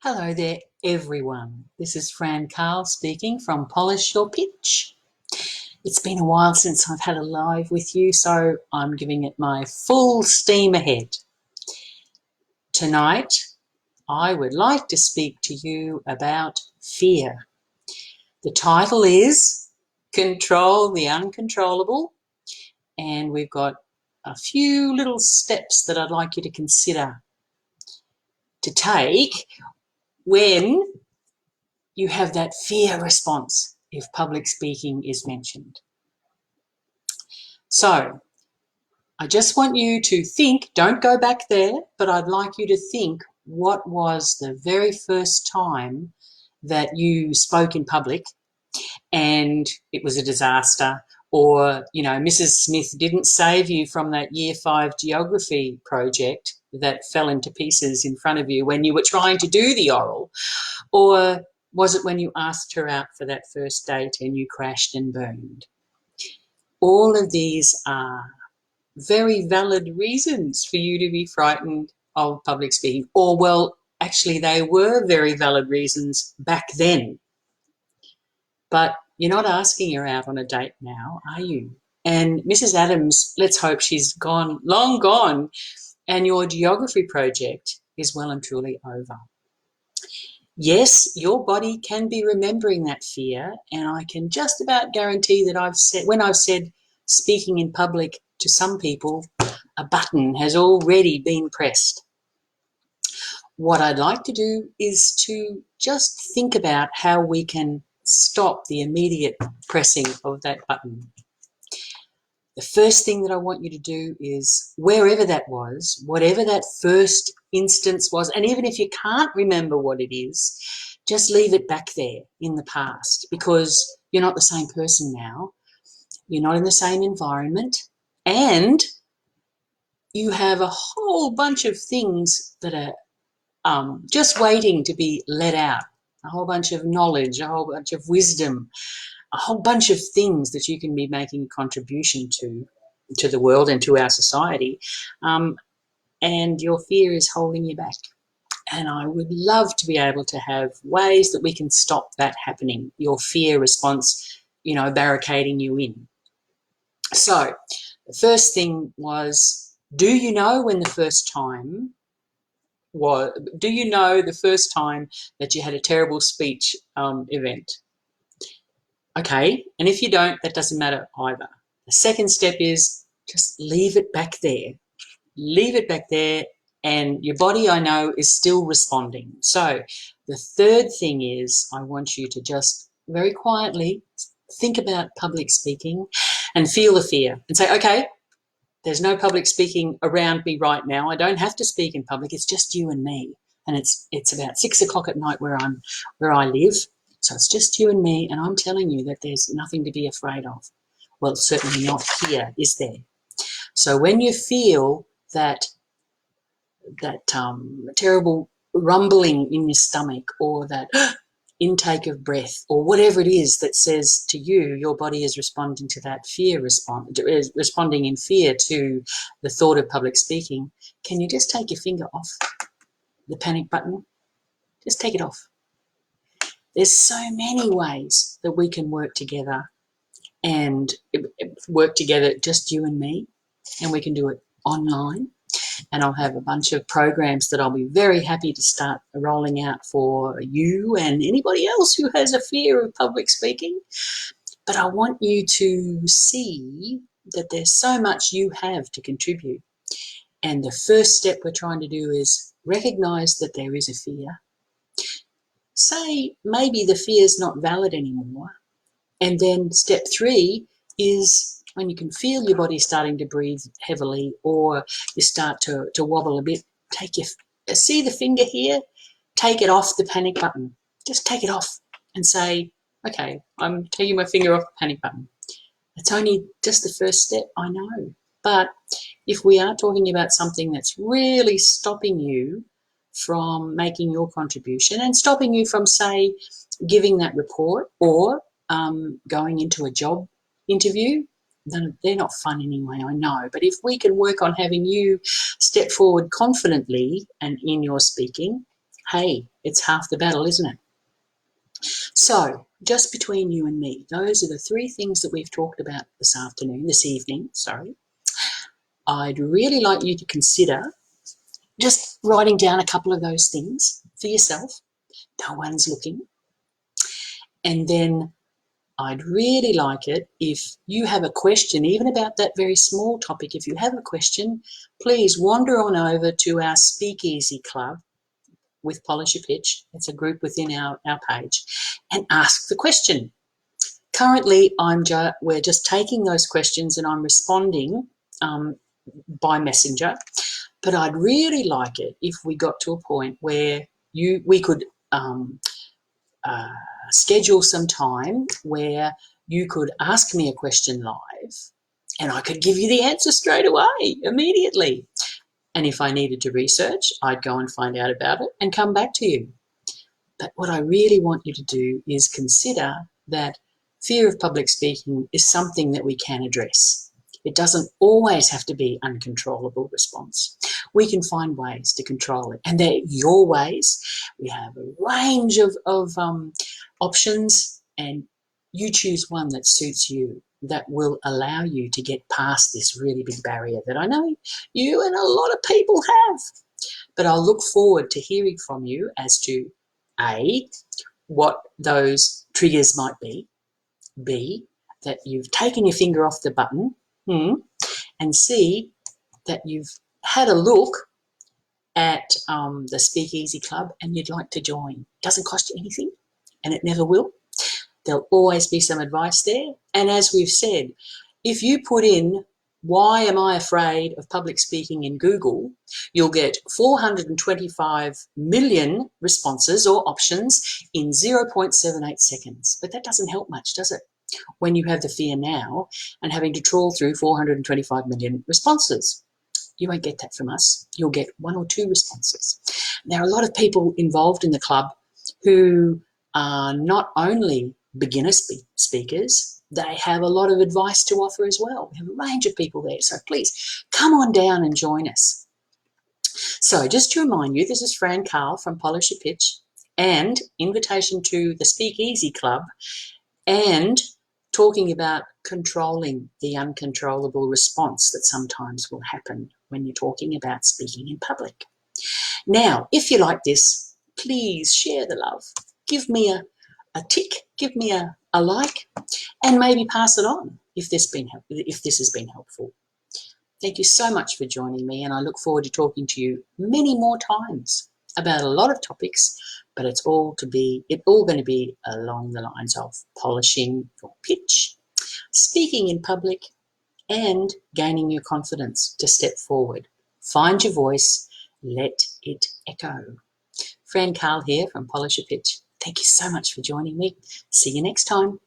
Hello there, everyone. This is Fran Carl speaking from Polish Your Pitch. It's been a while since I've had a live with you, so I'm giving it my full steam ahead. Tonight, I would like to speak to you about fear. The title is Control the Uncontrollable, and we've got a few little steps that I'd like you to consider to take when you have that fear response if public speaking is mentioned. So I just want you to think, don't go back there, but I'd like you to think, what was the very first time that you spoke in public and it was a disaster, or, you know, Mrs. Smith didn't save you from that Year 5 geography project that fell into pieces in front of you when you were trying to do the oral, or was it when you asked her out for that first date and you crashed and burned? All of these are very valid reasons for you to be frightened of public speaking. Or, well, actually, they were very valid reasons back then. But you're not asking her out on a date now, are you? And Mrs. Adams, let's hope she's gone, long gone, and your geography project is well and truly over. Yes, your body can be remembering that fear, and I can just about guarantee that when I've said speaking in public to some people, a button has already been pressed. What I'd like to do is to just think about how we can stop the immediate pressing of that button. The first thing that I want you to do is, wherever that was, whatever that first instance was, and even if you can't remember what it is, just leave it back there in the past, because you're not the same person now. You're not in the same environment, and you have a whole bunch of things that are just waiting to be let out. A whole bunch of knowledge, a whole bunch of wisdom, a whole bunch of things that you can be making a contribution to the world and to our society, and your fear is holding you back. And I would love to be able to have ways that we can stop that happening, your fear response, you know, barricading you in. So the first thing was, do you know the first time that you had a terrible speech event? Okay, and if you don't, that doesn't matter either. The second step is just leave it back there. Leave it back there, and your body, I know, is still responding. So the third thing is, I want you to just very quietly think about public speaking and feel the fear and say, okay, there's no public speaking around me right now. I don't have to speak in public. It's just you and me. And it's about 6 o'clock at night where I live. So it's just you and me, and I'm telling you that there's nothing to be afraid of. Well, certainly not here, is there? So when you feel that terrible rumbling in your stomach, or that intake of breath, or whatever it is that says to you your body is responding to that fear is responding in fear to the thought of public speaking, can you just take your finger off the panic button? Just take it off. There's so many ways that we can work together, and work together, just you and me, and we can do it online. And I'll have a bunch of programs that I'll be very happy to start rolling out for you and anybody else who has a fear of public speaking. But I want you to see that there's so much you have to contribute. And the first step we're trying to do is recognize that there is a fear. Say maybe the fear is not valid anymore. And then step 3 is when you can feel your body starting to breathe heavily, or you start to wobble a bit, see the finger here? Take it off the panic button. Just take it off and say, okay, I'm taking my finger off the panic button. It's only just the first step, I know. But if we are talking about something that's really stopping you from making your contribution and stopping you from, say, giving that report, or going into a job interview, they're not fun anyway, I know. But if we can work on having you step forward confidently and in your speaking, hey, it's half the battle, isn't it? So, just between you and me, those are the three things that we've talked about this evening, sorry. I'd really like you to consider just writing down a couple of those things for yourself. No one's looking. And then I'd really like it if you have a question, even about that very small topic. If you have a question, please wander on over to our Speakeasy Club with Polish Your Pitch. It's a group within our page, and ask the question. Currently, we're just taking those questions and I'm responding by messenger. But I'd really like it if we got to a point where we could schedule some time where you could ask me a question live and I could give you the answer straight away, immediately. And if I needed to research, I'd go and find out about it and come back to you. But what I really want you to do is consider that fear of public speaking is something that we can address. It doesn't always have to be uncontrollable response. We can find ways to control it, and they're your ways. We have a range of options, and you choose one that suits you, that will allow you to get past this really big barrier that I know you and a lot of people have. But I'll look forward to hearing from you as to A, what those triggers might be, B, that you've taken your finger off the button, and C, that you've had a look at the Speakeasy Club and you'd like to join. It doesn't cost you anything, and it never will. There'll always be some advice there. And as we've said, if you put in "why am I afraid of public speaking" in Google, you'll get 425 million responses or options in 0.78 seconds. But that doesn't help much, does it? When you have the fear now and having to trawl through 425 million responses. You won't get that from us. You'll get one or two responses. There are a lot of people involved in the club who are not only beginner speakers, they have a lot of advice to offer as well. We have a range of people there. So please come on down and join us. So just to remind you, this is Fran Karl from Polish Your Pitch, and invitation to the Speakeasy Club, and talking about controlling the uncontrollable response that sometimes will happen when you're talking about speaking in public. Now, if you like this, please share the love. Give me a tick, give me a like, and maybe pass it on if this has been helpful. Thank you so much for joining me, and I look forward to talking to you many more times about a lot of topics, but it's all going to be along the lines of polishing your pitch, speaking in public, and gaining your confidence to step forward. Find your voice, let it echo. Fran Karl here from Polish Your Pitch. Thank you so much for joining me. See you next time.